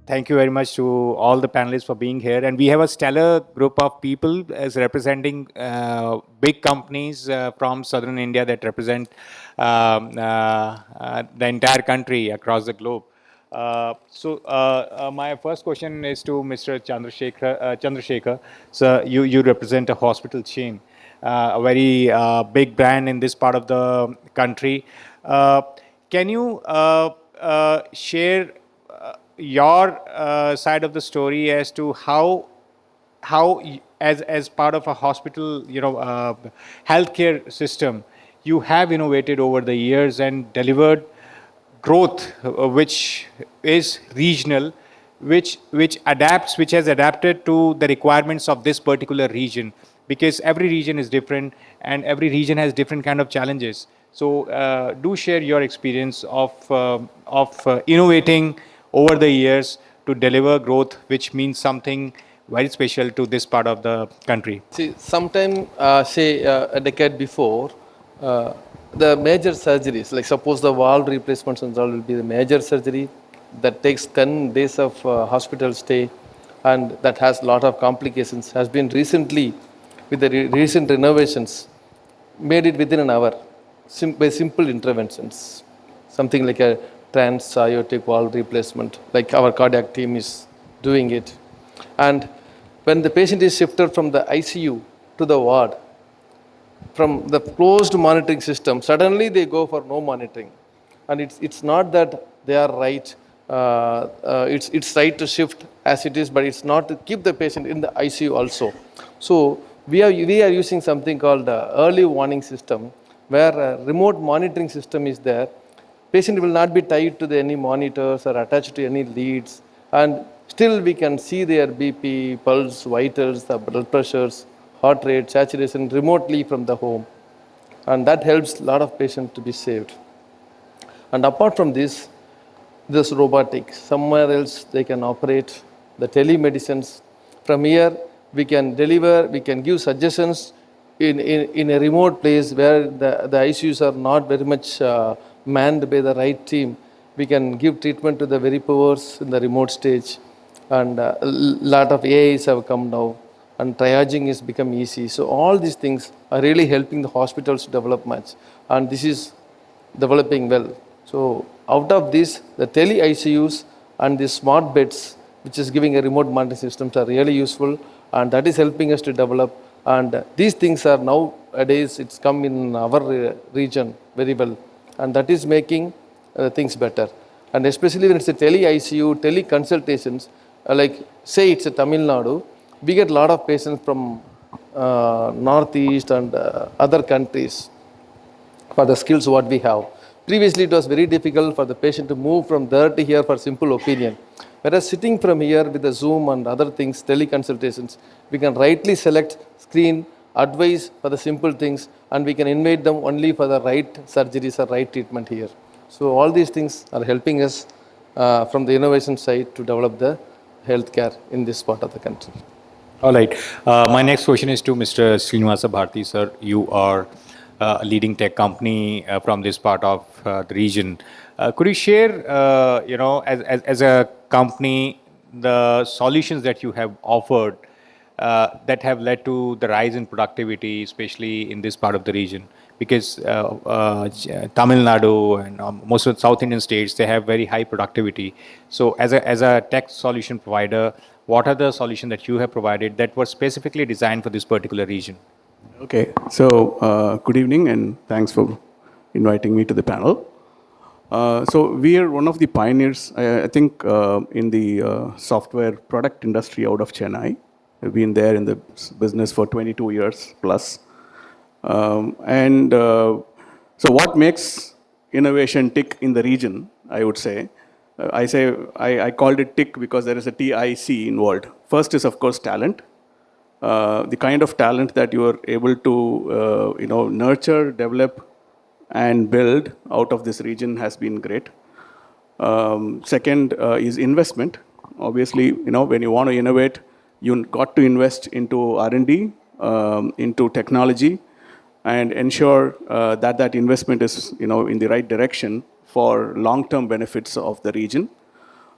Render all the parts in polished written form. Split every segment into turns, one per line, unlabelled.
thank you very much to all the panelists for being here. And we have a stellar group of people as representing big companies from southern India that represent the entire country across the globe. My first question is to Mr. Chandrasekar. So you represent a hospital chain, a very big brand in this part of the country. Uh, can you share your side of the story as to how as part of a hospital, healthcare system, you have innovated over the years and delivered growth which is regional, which has adapted to the requirements of this particular region, because every region is different and every region has different kind of challenges. So do share your experience of innovating over the years to deliver growth which means something very special to this part of the country.
See, sometime, say a decade before, uh, the major surgeries, like suppose the wall replacements and all will be the major surgery that takes 10 days of hospital stay and that has a lot of complications, has been recently, with the recent renovations, made it within an hour by simple interventions. Something like a trans aortic valve replacement, like our cardiac team is doing it. And when the patient is shifted from the ICU to the ward, from the closed monitoring system, suddenly they go for no monitoring. And it's not that they are right, it's right to shift as it is, but it's not to keep the patient in the ICU also. So we are using something called early warning system, where a remote monitoring system is there. Patient will not be tied to any monitors or attached to any leads, and still we can see their BP, pulse, vitals, the blood pressures, heart rate, saturation remotely from the home, and that helps a lot of patients to be saved. And apart from this robotics, somewhere else they can operate the telemedicines. From here, we can deliver, we can give suggestions in a remote place where the ICUs are not very much manned by the right team. We can give treatment to the very poor in the remote stage. And a lot of AIs have come now, and triaging has become easy. So all these things are really helping the hospitals to develop much. And this is developing well. So out of this, the tele ICUs and the smart beds, which is giving a remote monitoring systems, are really useful, and that is helping us to develop. And these things are nowadays, it's come in our region very well, and that is making things better. And especially when it's a tele ICU, tele consultations, like say it's a Tamil Nadu, we get a lot of patients from northeast and other countries for the skills what we have. Previously, it was very difficult for the patient to move from there to here for simple opinion. Whereas sitting from here with the Zoom and other things, teleconsultations, we can rightly select, screen, advise for the simple things, and we can invite them only for the right surgeries or right treatment here. So all these things are helping us from the innovation side to develop the healthcare in this part of the country.
All right. My next question is to Mr. Srinivasa Bharathy, sir. You are a leading tech company from this part of the region. Could you share, as a company, the solutions that you have offered that have led to the rise in productivity, especially in this part of the region? Because Tamil Nadu and most of the South Indian states, they have very high productivity. So as a tech solution provider, what are the solutions that you have provided that were specifically designed for this particular region?
Okay, so good evening and thanks for inviting me to the panel. So we are one of the pioneers, I think, in the software product industry out of Chennai. We've been there in the business for 22 years plus. So what makes innovation tick in the region, I would say, I called it tick because there is a TIC involved. First is, of course, talent. The kind of talent that you are able to nurture, develop, and build out of this region has been great. Second is investment. Obviously, when you want to innovate, you got to invest into R&D, into technology, and ensure that investment is in the right direction for long-term benefits of the region.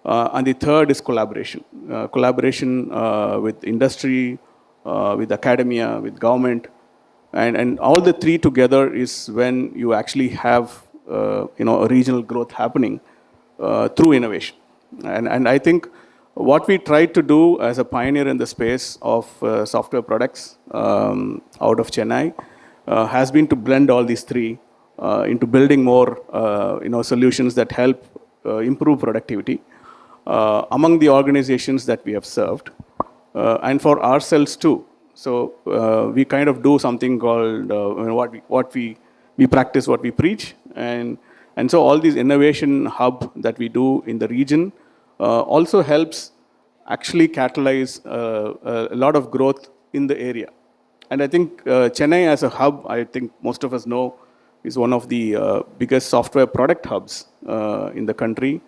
And the third is collaboration. Collaboration with industry, with academia, with government. And all the three together is when you actually have a regional growth happening through innovation. And I think what we tried to do as a pioneer in the space of software products out of Chennai has been to blend all these three into building more solutions that help improve productivity among the organizations that we have served and for ourselves too. So we kind of do something called we practice what we preach, and so all these innovation hub that we do in the region also helps actually catalyze a lot of growth in the area. And I think Chennai as a hub, I think most of us know, is one of the biggest software product hubs in the country.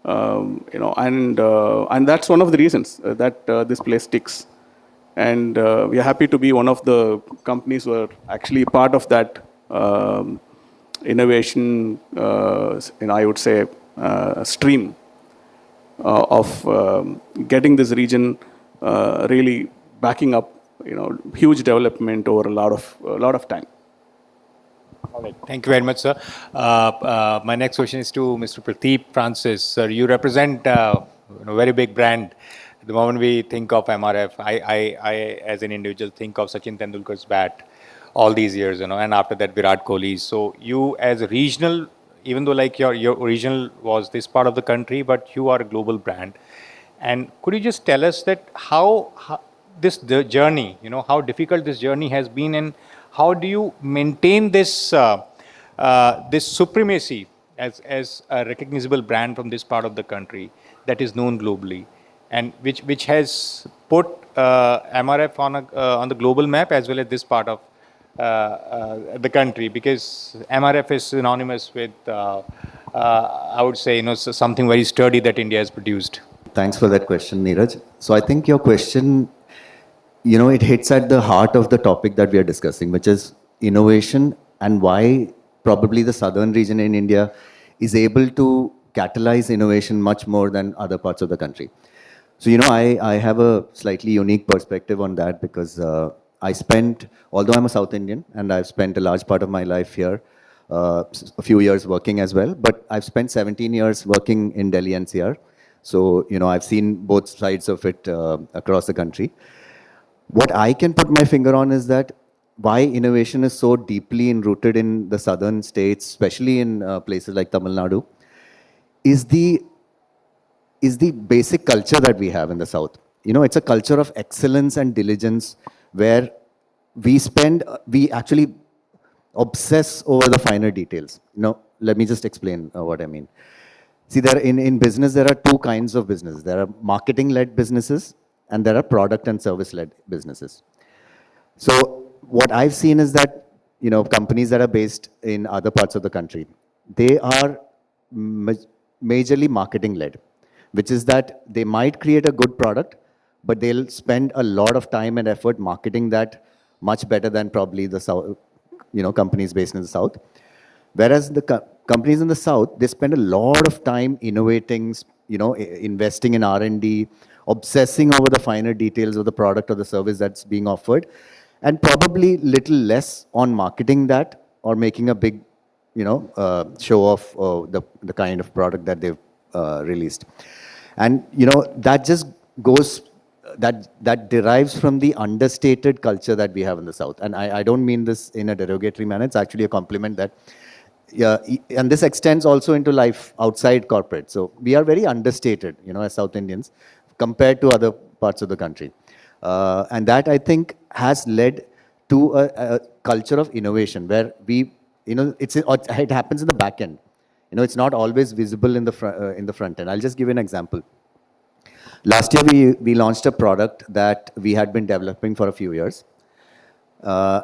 And that's one of the reasons that this place sticks. And we are happy to be one of the companies who are actually part of that innovation, I would say, stream of getting this region really backing up, huge development over a lot of time.
All right. Thank you very much, sir. My next question is to Mr. Pratip Francis. Sir, you represent a very big brand. The moment we think of MRF, I as an individual think of Sachin Tendulkar's bat all these years, and after that Virat Kohli. So you as a regional, even though like your original was this part of the country, but you are a global brand. And could you just tell us that how the journey, how difficult this journey has been, and how do you maintain this this supremacy as a recognizable brand from this part of the country that is known globally, and which has put MRF on the global map as well as this part of the country, because MRF is synonymous with I would say something very sturdy that India has produced.
Thanks for that question, Neeraj. So I think your question, it hits at the heart of the topic that we are discussing, which is innovation and why probably the southern region in India is able to catalyze innovation much more than other parts of the country. So, I have a slightly unique perspective on that because although I'm a South Indian and I've spent a large part of my life here, a few years working as well, but I've spent 17 years working in Delhi NCR. So, I've seen both sides of it across the country. What I can put my finger on is that why innovation is so deeply rooted in the southern states, especially in places like Tamil Nadu, is the basic culture that we have in the south. It's a culture of excellence and diligence where we actually obsess over the finer details. Let me just explain what I mean. See, in business, there are two kinds of businesses. There are marketing-led businesses and there are product and service-led businesses. So what I've seen is that, companies that are based in other parts of the country, they are majorly marketing-led, which is that they might create a good product, but they'll spend a lot of time and effort marketing that much better than probably the South, companies based in the South. Whereas the companies in the South, they spend a lot of time innovating, investing in R&D, obsessing over the finer details of the product or the service that's being offered, and probably little less on marketing that or making a big, show of the kind of product that they've released. And, that just goes, that derives from the understated culture that we have in the South. And I don't mean this in a derogatory manner. It's actually a compliment that, and this extends also into life outside corporate. So we are very understated, as South Indians, compared to other parts of the country. And that, I think, has led to a culture of innovation where it happens in the back end. It's not always visible in the front end. I'll just give you an example. Last year, we launched a product that we had been developing for a few years.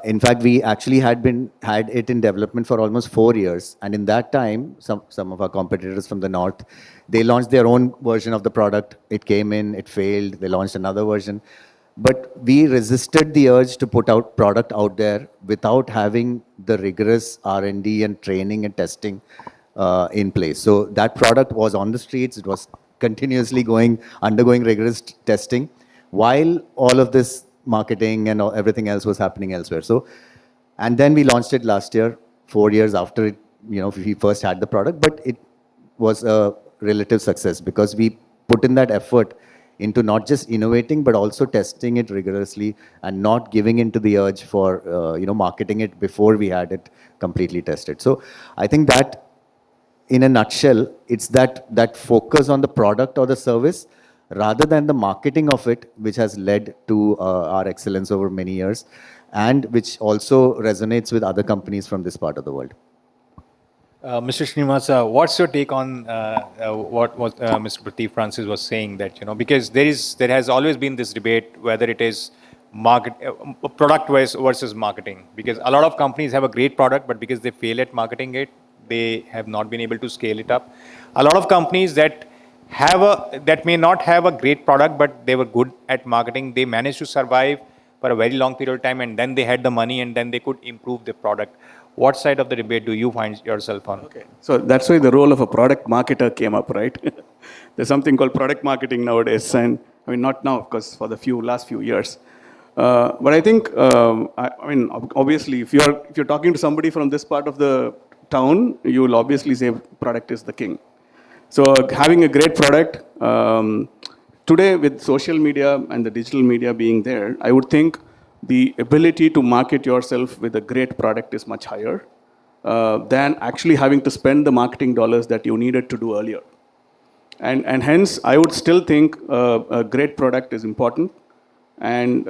In fact, we actually had it in development for almost 4 years. And in that time, some of our competitors from the north, they launched their own version of the product. It came in, it failed. They launched another version. But we resisted the urge to put out product out there without having the rigorous R&D and training and testing in place. So that product was on the streets. It was continuously undergoing rigorous testing, while all of this marketing and everything else was happening elsewhere. So, and then we launched it last year, 4 years after it, we first had the product, but it was a relative success because we put in that effort into not just innovating, but also testing it rigorously and not giving into the urge for, marketing it before we had it completely tested. So I think that in a nutshell, it's that focus on the product or the service rather than the marketing of it, which has led to our excellence over many years, and which also resonates with other companies from this part of the world.
Mr. Srinivasa, what's your take on what Mr. Pratip Francis was saying that, because there has always been this debate whether it is product versus marketing, because a lot of companies have a great product, but because they fail at marketing it, they have not been able to scale it up. A lot of companies that may not have a great product, but they were good at marketing, they managed to survive for a very long period of time, and then they had the money, and then they could improve the product. What side of the debate do you find yourself on?
Okay, so that's why the role of a product marketer came up, right? There's something called product marketing nowadays, and I mean not now, of course, for the last few years. But I think, obviously, if you're talking to somebody from this part of the town, you will obviously say product is the king. So having a great product, today with social media and the digital media being there, I would think the ability to market yourself with a great product is much higher than actually having to spend the marketing dollars that you needed to do earlier. And hence, I would still think a great product is important, and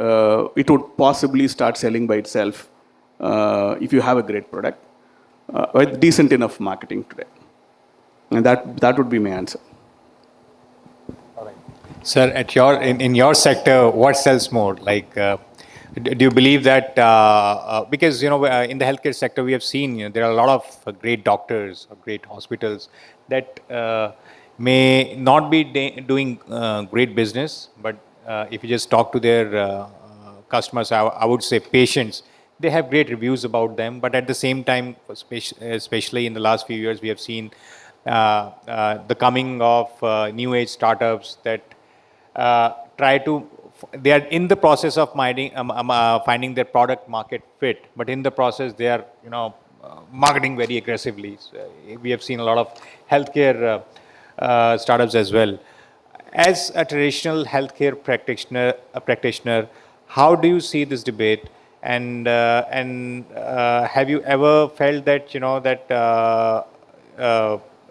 it would possibly start selling by itself if you have a great product with decent enough marketing today. And that would be my answer.
All right. Sir, in your sector, what sells more? Like, do you believe that, because, in the healthcare sector, we have seen, there are a lot of great doctors or great hospitals that may not be doing great business, but if you just talk to their customers, I would say patients, they have great reviews about them. But at the same time, especially in the last few years, we have seen the coming of new age startups that they are in the process of finding their product market fit, but in the process they are marketing very aggressively. So we have seen a lot of healthcare startups as well. As a traditional healthcare practitioner, how do you see this debate? And have you ever felt that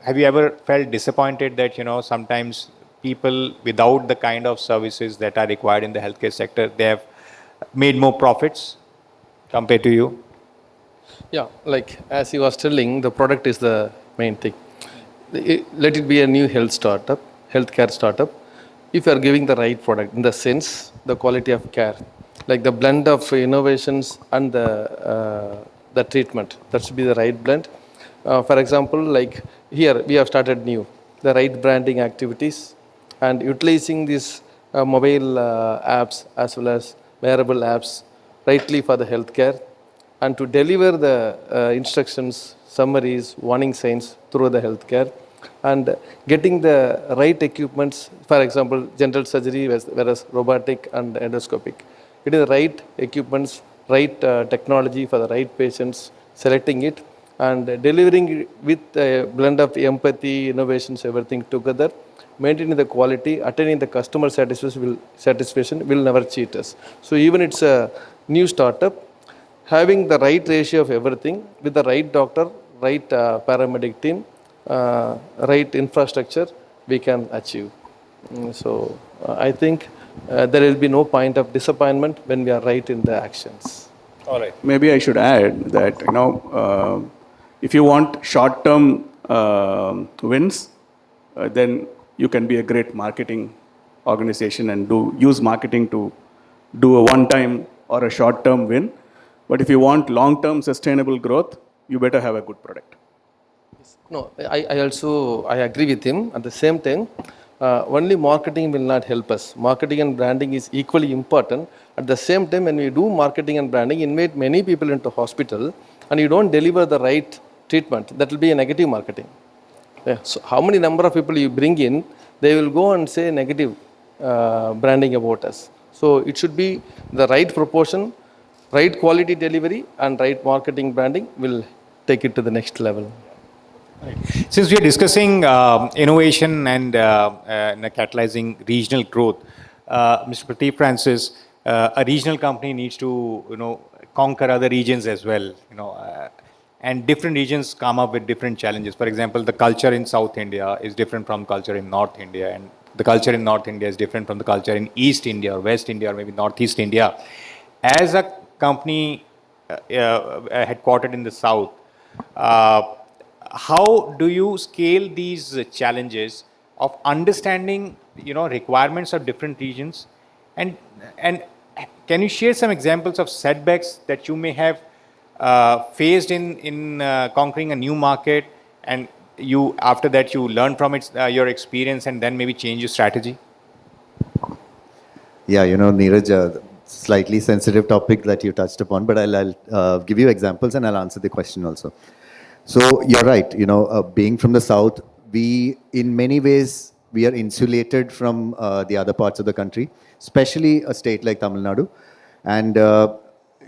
have you ever felt disappointed that sometimes people without the kind of services that are required in the healthcare sector, they have made more profits compared to you?
Yeah, like as he was telling, the product is the main thing. Let it be a new healthcare startup. If you are giving the right product, in the sense, the quality of care, like the blend of innovations and the treatment, that should be the right blend. For example, like here we have started the right branding activities, and utilizing these mobile apps as well as wearable apps rightly for the healthcare, and to deliver the instructions, summaries, warning signs through the healthcare, and getting the right equipments, for example, general surgery, whereas robotic and endoscopic. Getting the right equipments, right technology for the right patients, selecting it, and delivering it with a blend of empathy, innovations, everything together, maintaining the quality, attaining the customer satisfaction will never cheat us. So even it's a new startup, having the right ratio of everything with the right doctor, right paramedic team, right infrastructure, we can achieve. So I think there will be no point of disappointment when we are right in the actions.
All right.
Maybe I should add that if you want short-term wins, then you can be a great marketing organization and use marketing to do a one-time or a short-term win. But if you want long-term sustainable growth, you better have a good product.
No, I agree with him. At the same time, only marketing will not help us. Marketing and branding is equally important. At the same time, when we do marketing and branding, invite many people into hospital, and you don't deliver the right treatment, that will be a negative marketing. Yeah. So how many number of people you bring in, they will go and say negative branding about us. So it should be the right proportion, right quality delivery, and right marketing branding will take it to the next level.
Since we are discussing innovation and catalyzing regional growth, Mr. Pratip Francis, a regional company needs to, conquer other regions as well, and different regions come up with different challenges. For example, the culture in South India is different from culture in North India, and the culture in North India is different from the culture in East India or West India or maybe Northeast India. As a company headquartered in the South, uh, how do you scale these challenges of understanding, requirements of different regions, and and can you share some examples of setbacks that you may have faced in conquering a new market, and you after that you learn from it, your experience, and then maybe change your strategy?
Yeah, Neeraj, slightly sensitive topic that you touched upon, but I'll give you examples and I'll answer the question also. So you're right, being from the south, in many ways, we are insulated from the other parts of the country, especially a state like Tamil Nadu. And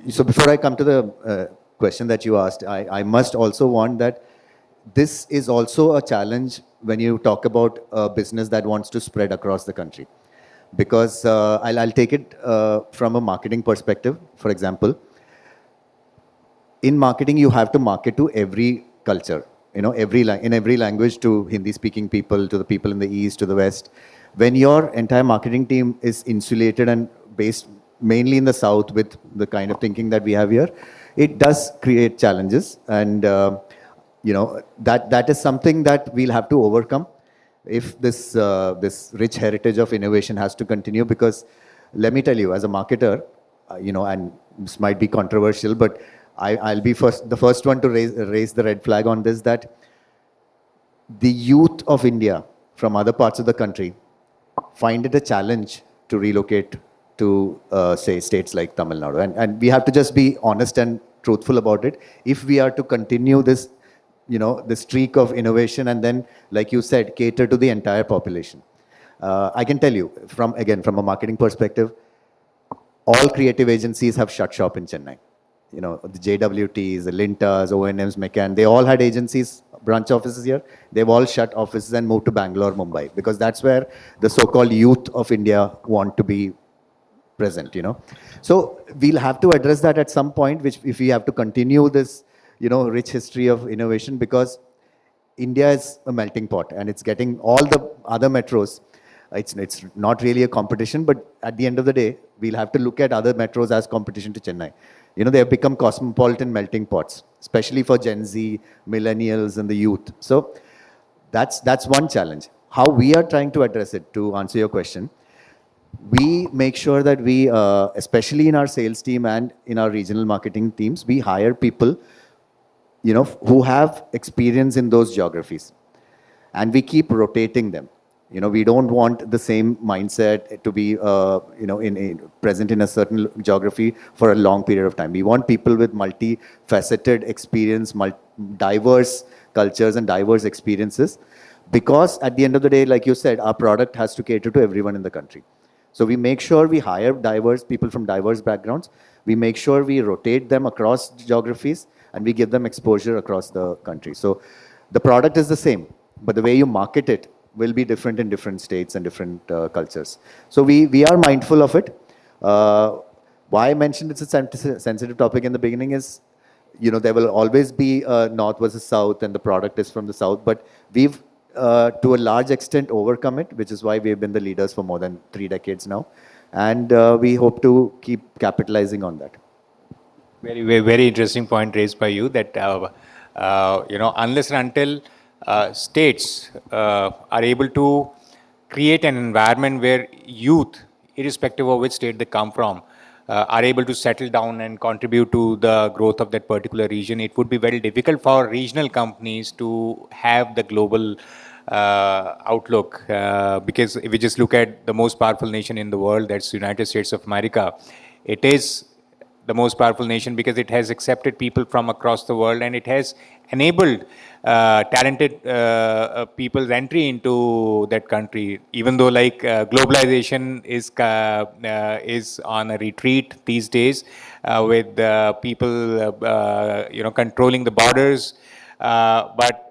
so before I come to the question that you asked, I must also want that this is also a challenge when you talk about a business that wants to spread across the country. Because I'll take it from a marketing perspective, for example. In marketing, you have to market to every culture, in every language, to Hindi-speaking people, to the people in the East, to the West. When your entire marketing team is insulated and based mainly in the South with the kind of thinking that we have here, it does create challenges. And, that is something that we'll have to overcome if this rich heritage of innovation has to continue. Because let me tell you, as a marketer, and this might be controversial, but I'll be the first one to raise the red flag on this, that the youth of India from other parts of the country find it a challenge to relocate to, say, states like Tamil Nadu. And we have to just be honest and truthful about it. If we are to continue this, the streak of innovation and then, like you said, cater to the entire population. I can tell you, from a marketing perspective, all creative agencies have shut shop in Chennai. The JWTs, the Lintas, O&Ms, McCann, they all had agencies, branch offices here. They've all shut offices and moved to Bangalore, Mumbai, because that's where the so-called youth of India want to be present, So we'll have to address that at some point, which if we have to continue this, rich history of innovation, because India is a melting pot and it's getting all the other metros. It's not really a competition, but at the end of the day, we'll have to look at other metros as competition to Chennai. They have become cosmopolitan melting pots, especially for Gen Z, millennials, and the youth. So that's one challenge. How we are trying to address it, to answer your question, we make sure that we, especially in our sales team and in our regional marketing teams, we hire people, who have experience in those geographies. And we keep rotating them. We don't want the same mindset to be, present in a certain geography for a long period of time. We want people with multifaceted experience, diverse cultures and diverse experiences. Because at the end of the day, like you said, our product has to cater to everyone in the country. So we make sure we hire diverse people from diverse backgrounds. We make sure we rotate them across geographies and we give them exposure across the country. So the product is the same, but the way you market it will be different in different states and different cultures. So we are mindful of it. Why I mentioned it's a sensitive topic in the beginning is, there will always be North versus South and the product is from the South, but we've to a large extent overcome it, which is why we've been the leaders for more than 3 decades now. And we hope to keep capitalizing on that.
Very, very, very interesting point raised by you that, unless and until states are able to create an environment where youth, irrespective of which state they come from, are able to settle down and contribute to the growth of that particular region, it would be very difficult for regional companies to have the global outlook. Because if we just look at the most powerful nation in the world, that's the United States of America, it is the most powerful nation because it has accepted people from across the world, and it has enabled talented people's entry into that country. Even though like globalization is on a retreat these days, with people controlling the borders. But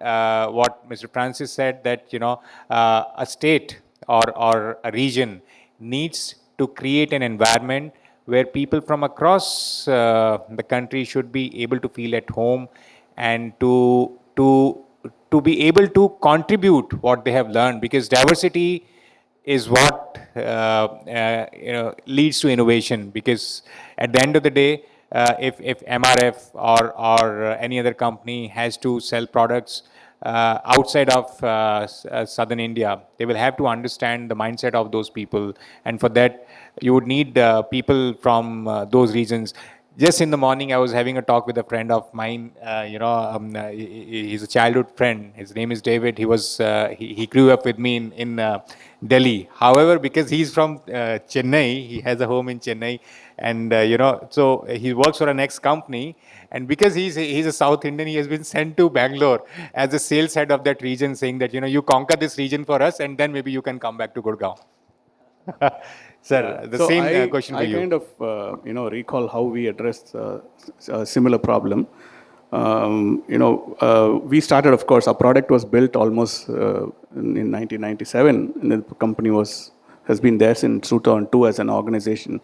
what Mr. Francis said, that a state or a region needs to create an environment where people from across the country should be able to feel at home, and to be able to contribute what they have learned, because diversity is what leads to innovation. Because at the end of the day, if MRF or any other company has to sell products outside of southern India, they will have to understand the mindset of those people, and for that you would need people from those regions. Just in the morning, I was having a talk with a friend of mine. He's a childhood friend. His name is David. He grew up with me in Delhi. However, because he's from Chennai, he has a home in Chennai, and so he works for an ex company. And because he's a South Indian, he has been sent to Bangalore as the sales head of that region, saying that you conquer this region for us, and then maybe you can come back to Gurgaon. Sir, the
So
same question for
I
you.
kind of recall how we addressed a similar problem. We started, of course, our product was built almost in 1997, and the company has been there since 2002 as an organization.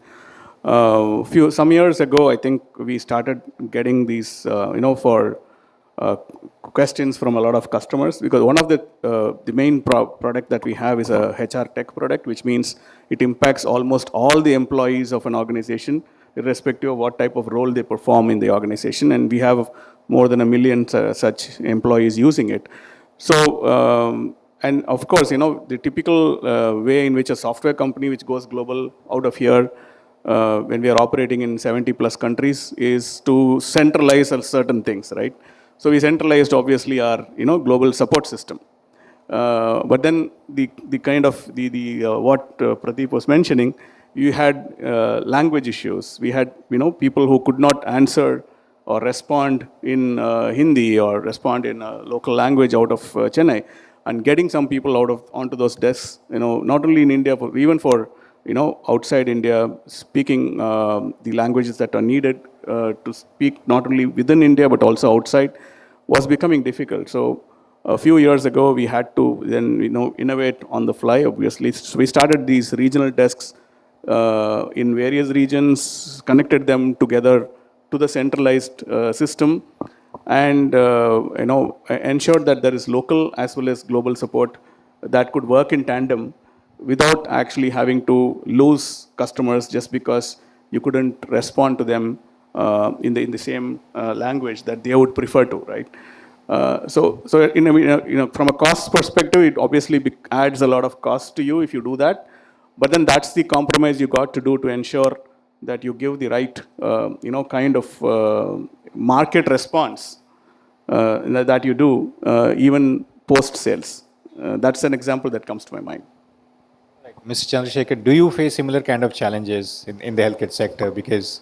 Some years ago, I think we started getting these, for questions from a lot of customers, because one of the main product that we have is a HR tech product, which means it impacts almost all the employees of an organization, irrespective of what type of role they perform in the organization. And we have more than 1 million such employees using it. So, and of course, the typical way in which a software company which goes global out of here, when we are operating in 70 plus countries, is to centralize certain things, right? So we centralized obviously our global support system. But then the kind of what Pratip was mentioning, you had language issues. We had people who could not answer or respond in Hindi or respond in a local language out of Chennai, and getting some people onto those desks, not only in India, but even for outside India, speaking the languages that are needed to speak not only within India but also outside, was becoming difficult. So a few years ago, we had to then innovate on the fly. Obviously, so we started these regional desks in various regions, connected them together to the centralized system, and ensured that there is local as well as global support that could work in tandem without actually having to lose customers just because you couldn't respond to them in the same language that they would prefer to, right? So from a cost perspective, it obviously adds a lot of cost to you if you do that. But then that's the compromise you got to do to ensure that you give the right, kind of market response that you do, even post sales. That's an example that comes to my mind.
Mr. Chandrasekar, do you face similar kind of challenges in the healthcare sector? Because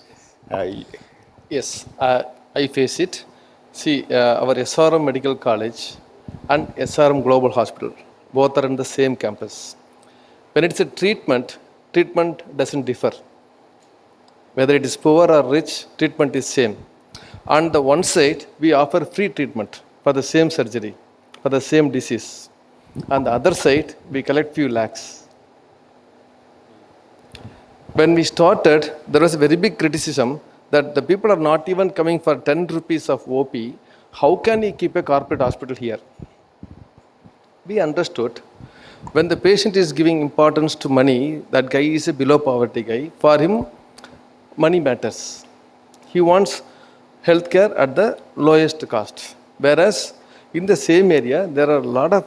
Yes, I face it. See, our SRM Medical College and SRM Global Hospital, both are in the same campus. When it's a treatment doesn't differ. Whether it is poor or rich, treatment is same. On the one side, we offer free treatment for the same surgery, for the same disease. On the other side, we collect few lakhs. When we started, there was a very big criticism that the people are not even coming for 10 rupees of OP. How can you keep a corporate hospital here? We understood. When the patient is giving importance to money, that guy is a below poverty guy. For him, money matters. He wants healthcare at the lowest cost. Whereas in the same area, there are a lot of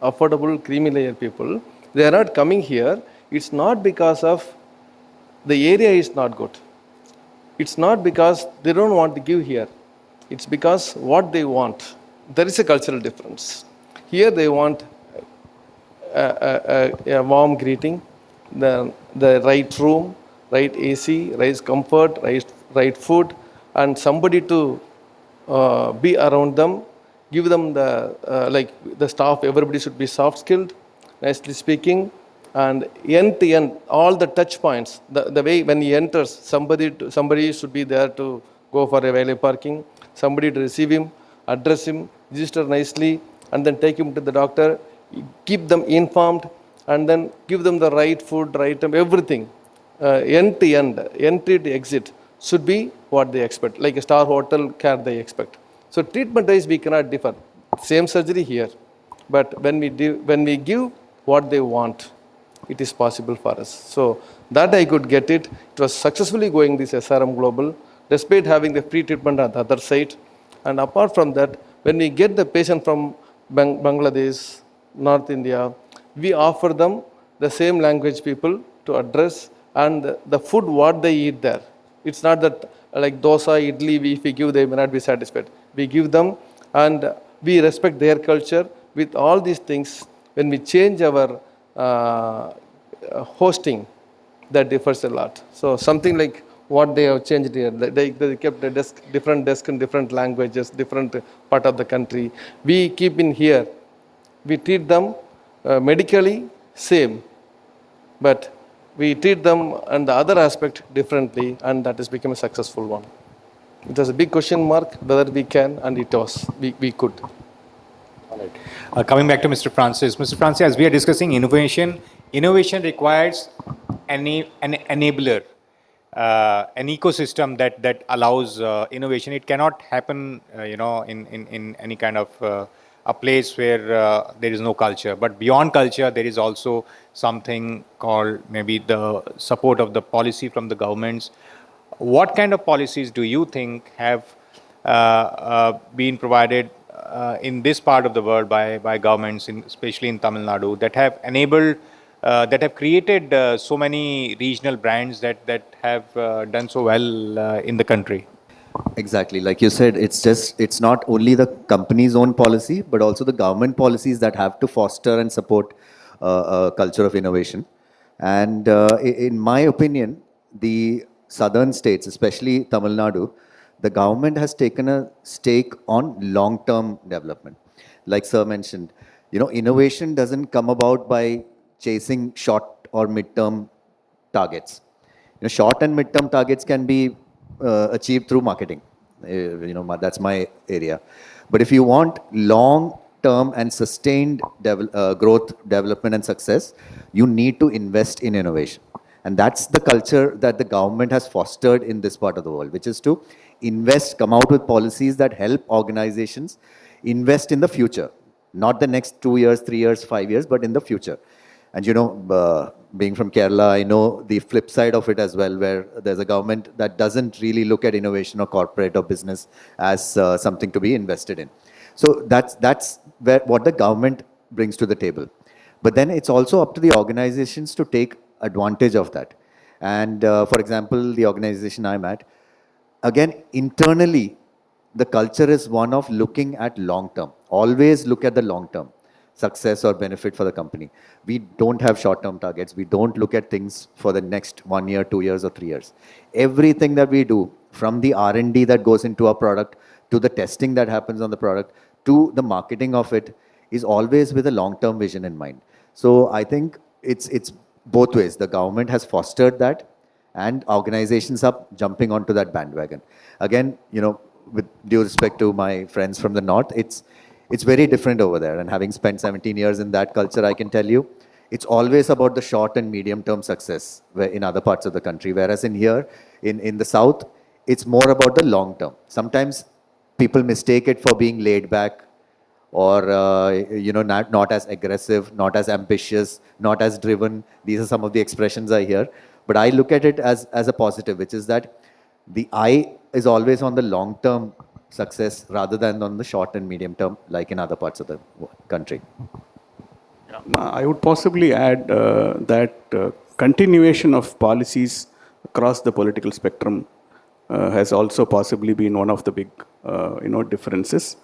affordable creamy layer people. They are not coming here. It's not because of the area is not good. It's not because they don't want to give here. It's because what they want. There is a cultural difference. Here they want a warm greeting, the right room, right AC, right comfort, right right food, and somebody to be around them, give them the like the staff. Everybody should be soft skilled, nicely speaking, and end to end, all the touch points. The way when he enters, somebody should be there to go for a valet parking, somebody to receive him, address him, register nicely, and then take him to the doctor, keep them informed, and then give them the right food, right time, everything. End to end, entry to exit should be what they expect, like a star hotel care they expect. So treatment-wise, we cannot differ. Same surgery here, but when we give what they want, it is possible for us. So that I could get it. It was successfully going this SRM Global, despite having the free treatment on the other side. And apart from that, when we get the patient from Bangladesh, North India, we offer them the same language people to address and the food what they eat there. It's not that like dosa, idli, if we give, they may not be satisfied. We give them and we respect their culture. With all these things, when we change our hosting, that differs a lot. So something like what they have changed here, they kept the different desk in different languages, different part of the country. We keep in here, we treat them medically same, but we treat them and the other aspect differently, and that has become a successful one. It was a big question mark whether we can, and it was, we could.
All right. Coming back to Mr. Francis. Mr. Francis, as we are discussing innovation, innovation requires an enabler, an ecosystem that allows innovation. It cannot happen, in any kind of a place where there is no culture. But beyond culture, there is also something called maybe the support of the policy from the governments. What kind of policies do you think have been provided in this part of the world by governments, especially in Tamil Nadu, that have enabled, that have created so many regional brands that have done so well in the country?
Exactly. Like you said, it's not only the company's own policy, but also the government policies that have to foster and support a culture of innovation. And in my opinion, the southern states, especially Tamil Nadu, the government has taken a stake on long-term development. Like Sir mentioned, innovation doesn't come about by chasing short or mid-term targets. Short and mid-term targets can be achieved through marketing. That's my area. But if you want long-term and sustained growth, development, and success, you need to invest in innovation. And that's the culture that the government has fostered in this part of the world, which is to invest, come out with policies that help organizations invest in the future. Not the next 2 years, 3 years, 5 years, but in the future. And being from Kerala, I know the flip side of it as well, where there's a government that doesn't really look at innovation or corporate or business as something to be invested in. So that's what the government brings to the table. But then it's also up to the organizations to take advantage of that. And for example, the organization I'm at, again, internally, the culture is one of looking at long term. Always look at the long term success or benefit for the company. We don't have short-term targets. We don't look at things for the next 1 year, 2 years, or 3 years. Everything that we do, from the R&D that goes into our product, to the testing that happens on the product, to the marketing of it, is always with a long-term vision in mind. So I think it's both ways. The government has fostered that, and organizations are jumping onto that bandwagon. Again, with due respect to my friends from the north, it's very different over there. And having spent 17 years in that culture, I can tell you, it's always about the short and medium term success in other parts of the country. Whereas in here, in the south, it's more about the long term. Sometimes people mistake it for being laid back or, not as aggressive, not as ambitious, not as driven. These are some of the expressions I hear. But I look at it as a positive, which is that the eye is always on the long term success rather than on the short and medium term, like in other parts of the country.
I would possibly add that continuation of policies across the political spectrum has also possibly been one of the big, differences.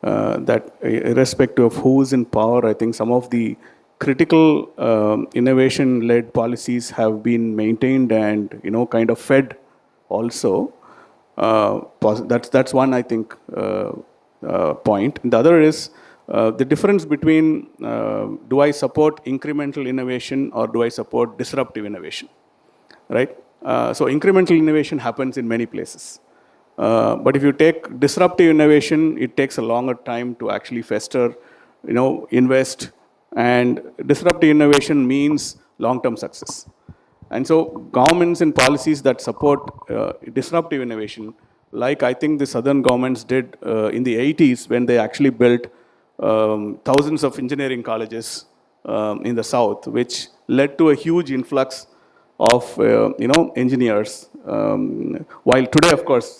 That irrespective of who is in power, I think some of the critical innovation-led policies have been maintained and kind of fed also. That's one, I think, point. And the other is the difference between do I support incremental innovation or do I support disruptive innovation, right? So incremental innovation happens in many places. But if you take disruptive innovation, it takes a longer time to actually fester, invest, and disruptive innovation means long-term success. And so governments and policies that support disruptive innovation, like I think the southern governments did in the 80s when they actually built thousands of engineering colleges in the south, which led to a huge influx of engineers. While today, of course,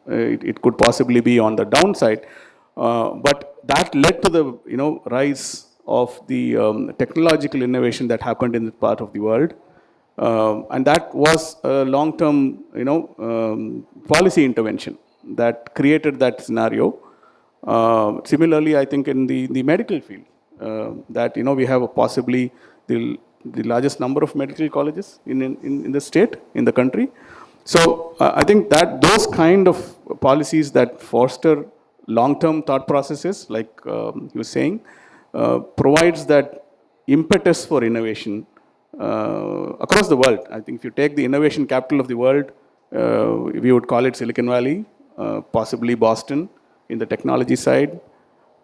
it could possibly be on the downside, but that led to the rise of the technological innovation that happened in that part of the world. And that was a long-term, policy intervention that created that scenario. Similarly, I think in the medical field, that we have possibly the largest number of medical colleges in the state, in the country. So I think that those kind of policies that foster long-term thought processes, like you were saying, provides that impetus for innovation across the world. I think if you take the innovation capital of the world, we would call it Silicon Valley, possibly Boston in the technology side.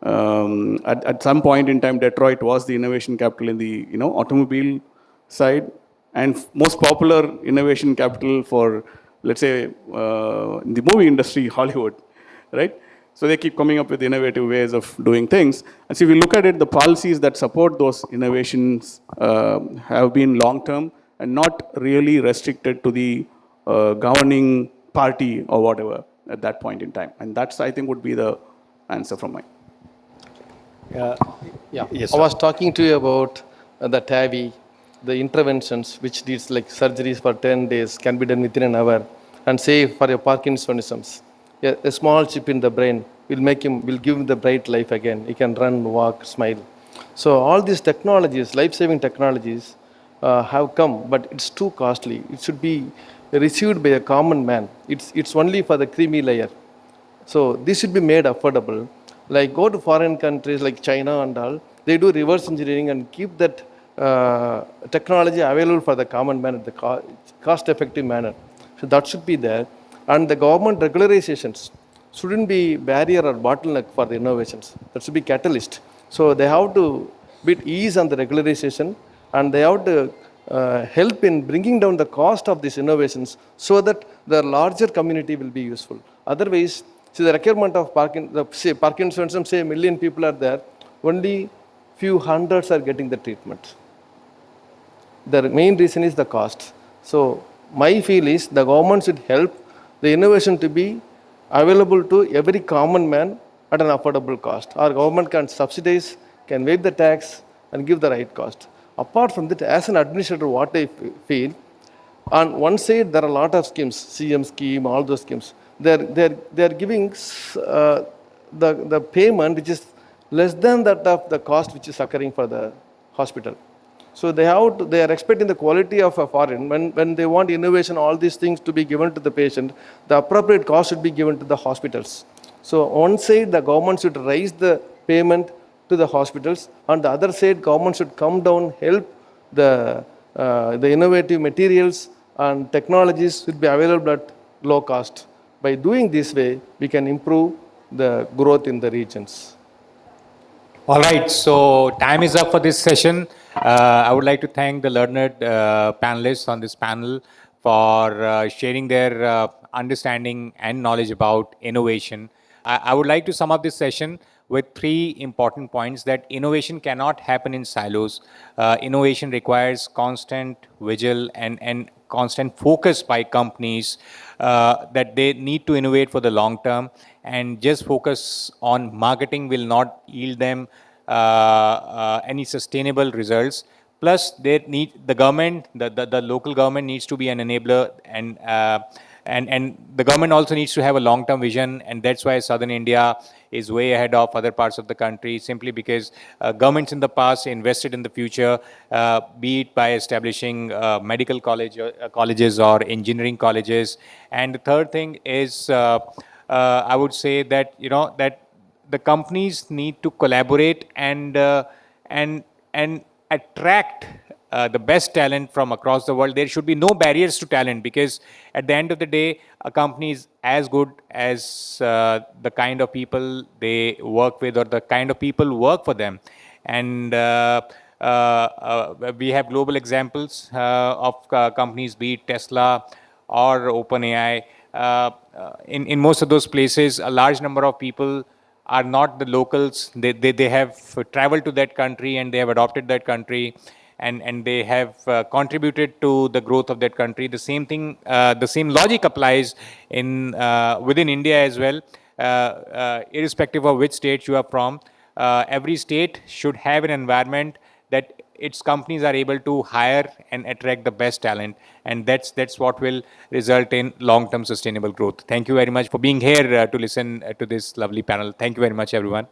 At some point in time, Detroit was the innovation capital in the automobile side, and most popular innovation capital for, let's say, in the movie industry, Hollywood, right? So they keep coming up with innovative ways of doing things. And so if you look at it, the policies that support those innovations have been long-term and not really restricted to the governing party or whatever at that point in time. And that's, I think, would be the answer from mine.
Yeah.
Yes,
I
sir.
was talking to you about the TAVI, the interventions, which needs like surgeries for 10 days can be done within an hour. And say for your Parkinsonisms, a small chip in the brain will give him the bright life again. He can run, walk, smile. So all these technologies, life-saving technologies, have come, but it's too costly. It should be received by a common man. It's only for the creamy layer. So this should be made affordable. Like go to foreign countries like China and all, they do reverse engineering and keep that technology available for the common man at the cost-effective manner. So that should be there. And the government regularizations shouldn't be barrier or bottleneck for the innovations. That should be catalyst. So they have to bit ease on the regularization, and they have to help in bringing down the cost of these innovations so that the larger community will be useful. Otherwise, see the requirement of Parkinson's, say 1 million people are there, only few hundreds are getting the treatment. The main reason is the cost. So my feel is the government should help the innovation to be available to every common man at an affordable cost. Our government can subsidize, can waive the tax and give the right cost. Apart from that, as an administrator, what I feel, on one side there are a lot of schemes, CM scheme, all those schemes. They're giving the payment which is less than that of the cost which is occurring for the hospital. So they are expecting the quality of a foreign. When they want innovation, all these things to be given to the patient, the appropriate cost should be given to the hospitals. So one side, the government should raise the payment to the hospitals. On the other side, government should come down, help the innovative materials and technologies should be available at low cost. By doing this way, we can improve the growth in the regions.
All right, so time is up for this session. I would like to thank the learned panelists on this panel for sharing their understanding and knowledge about innovation. I would like to sum up this session with 3 important points: that innovation cannot happen in silos. Innovation requires constant vigil and constant focus by companies, that they need to innovate for the long term, and just focus on marketing will not yield them any sustainable results. Plus, the government, the local government needs to be an enabler, and and the government also needs to have a long-term vision, and that's why Southern India is way ahead of other parts of the country, simply because governments in the past invested in the future, be it by establishing medical colleges or engineering colleges. And the third thing is, I would say that, that the companies need to collaborate and and attract the best talent from across the world. There should be no barriers to talent, because at the end of the day, a company is as good as the kind of people they work with, or the kind of people work for them. And we have global examples of companies, be it Tesla or OpenAI. In most of those places, a large number of people are not the locals. They have traveled to that country, and they have adopted that country, and they have contributed to the growth of that country. The same thing, the same logic applies in within India as well. Irrespective of which state you are from, every state should have an environment that its companies are able to hire and attract the best talent, and that's what will result in long-term sustainable growth. Thank you very much for being here to listen to this lovely panel. Thank you very much, everyone.